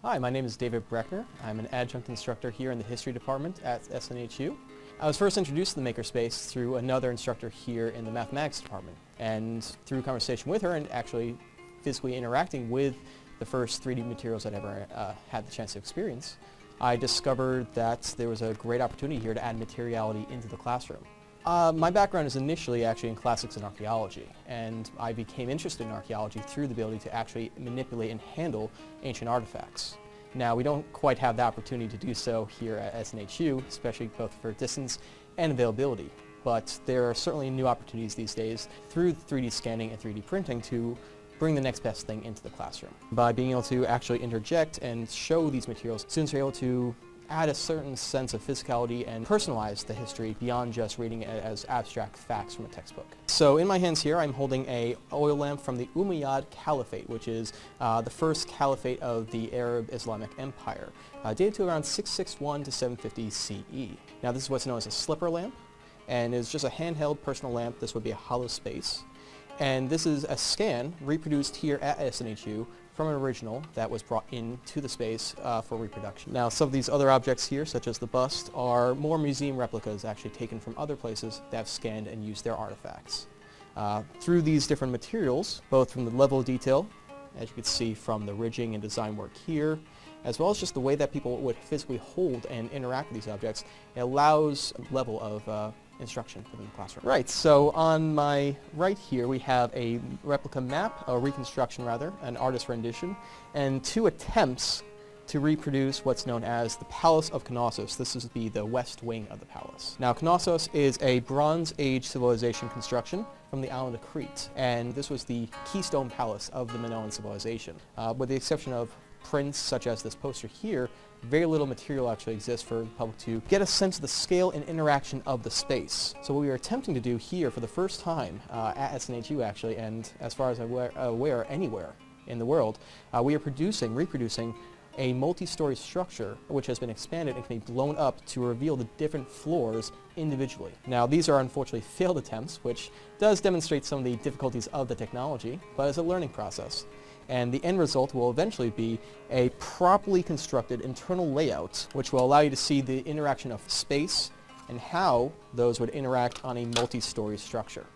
Hi, my name is David Breeckner. I'm an adjunct instructor here in the history department at SNHU. I was first introduced to the Makerspace through another instructor here in the mathematics department, and through conversation with her and actually physically interacting with the first 3D materials I'd ever had the chance to experience, I discovered that there was a great opportunity here to add materiality into the classroom. My background is initially actually in classics and archaeology, and I became interested in archaeology through the ability to actually manipulate and handle ancient artifacts. Now, we don't quite have the opportunity to do so here at SNHU, especially both for distance and availability, but there are certainly new opportunities these days through 3D scanning and 3D printing to bring the next best thing into the classroom. By being able to actually interject and show these materials, students are able to add a certain sense of physicality and personalize the history beyond just reading it as abstract facts from a textbook. So in my hands here I'm holding an oil lamp from the Umayyad Caliphate, which is the first caliphate of the Arab Islamic Empire, dated to around 661 to 750 CE. Now this is what's known as a slipper lamp, and is just a handheld personal lamp. This would be a hollow space. And this is a scan reproduced here at SNHU from an original that was brought into the space for reproduction. Now, some of these other objects here, such as the bust, are more museum replicas actually taken from other places that have scanned and used their artifacts. Through these different materials, both from the level of detail, as you can see from the ridging and design work here, as well as just the way that people would physically hold and interact with these objects, it allows a level of instruction within the classroom. Right, so on my right here we have a replica map, a reconstruction rather, an artist's rendition, and two attempts to reproduce what's known as the Palace of Knossos. This is the west wing of the palace. Now, Knossos is a Bronze Age civilization construction from the island of Crete, and this was the keystone palace of the Minoan civilization. With the exception of prints such as this poster here, very little material actually exists for the public to get a sense of the scale and interaction of the space. So what we are attempting to do here for the first time at SNHU actually, and as far as I'm aware anywhere in the world, we are reproducing a multi-story structure which has been expanded and can be blown up to reveal the different floors individually. Now, these are unfortunately failed attempts, which does demonstrate some of the difficulties of the technology, but it's a learning process. And the end result will eventually be a properly constructed internal layout which will allow you to see the interaction of space and how those would interact on a multi-story structure.